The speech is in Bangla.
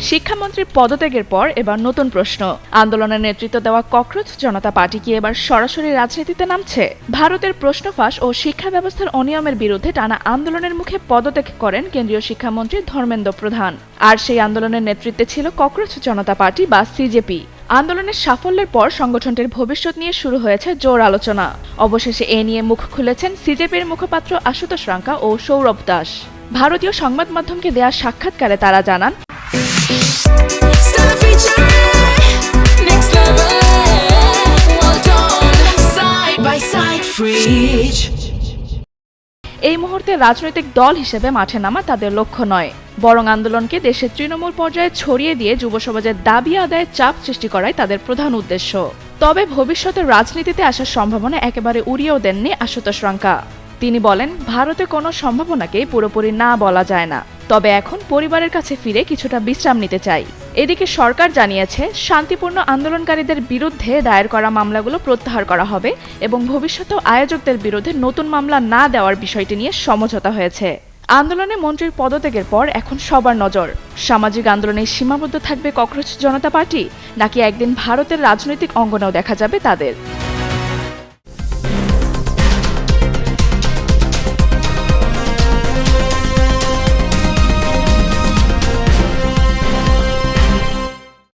শিক্ষামন্ত্রীর পদত্যাগের পর এবার নতুন প্রশ্ন, আন্দোলনের নেতৃত্ব দেওয়া ককরোচ জনতা পার্টি কি এবার সরাসরি রাজনীতিতে নামছে? ভারতের প্রশ্ন ফাঁস ও শিক্ষা ব্যবস্থার অনিয়মের বিরুদ্ধে টানা আন্দোলনের মুখে পদত্যাগ করেন কেন্দ্রীয় শিক্ষামন্ত্রী ধর্মেন্দ্র প্রধান। আর সেই আন্দোলনের নেতৃত্বে ছিল ককরোচ জনতা পার্টি বা সিজেপি। আন্দোলনের সাফল্যের পর সংগঠনটির ভবিষ্যৎ নিয়ে শুরু হয়েছে জোর আলোচনা। অবশেষে এ নিয়ে মুখ খুলেছেন সিজেপির মুখপাত্র আশুতোষ রাঙ্কা ও সৌরভ দাস। ভারতীয় সংবাদ মাধ্যমকে দেয়া সাক্ষাৎকারে তারা জানান, এই মুহূর্তে রাজনৈতিক দল হিসেবে মাঠে নামা তাদের লক্ষ্য নয়, বরং আন্দোলনকে দেশের তৃণমূল পর্যায়ে ছড়িয়ে দিয়ে যুব সমাজের দাবি আদায়ে চাপ সৃষ্টি করাই তাদের প্রধান উদ্দেশ্য। তবে ভবিষ্যতে রাজনীতিতে আসার সম্ভাবনা একেবারে উড়িয়েও দেননি আশুতোষ রাঙ্কা। তিনি বলেন, ভারতে কোনো সম্ভাবনাকেই পুরোপুরি না বলা যায় না, তবে এখন পরিবারের কাছে ফিরে কিছুটা বিশ্রাম নিতে চাই। এদিকে সরকার জানিয়েছে, শান্তিপূর্ণ আন্দোলনকারীদের বিরুদ্ধে দায়ের করা মামলাগুলো প্রত্যাহার করা হবে এবং ভবিষ্যতেও আয়োজকদের বিরুদ্ধে নতুন মামলা না দেওয়ার বিষয়টি নিয়ে সমঝোতা হয়েছে। আন্দোলনে মন্ত্রীর পদত্যাগের পর এখন সবার নজর, সামাজিক আন্দোলনে সীমাবদ্ধ থাকবে ককরোচ জনতা পার্টি, নাকি একদিন ভারতের রাজনৈতিক অঙ্গনেও দেখা যাবে তাদের।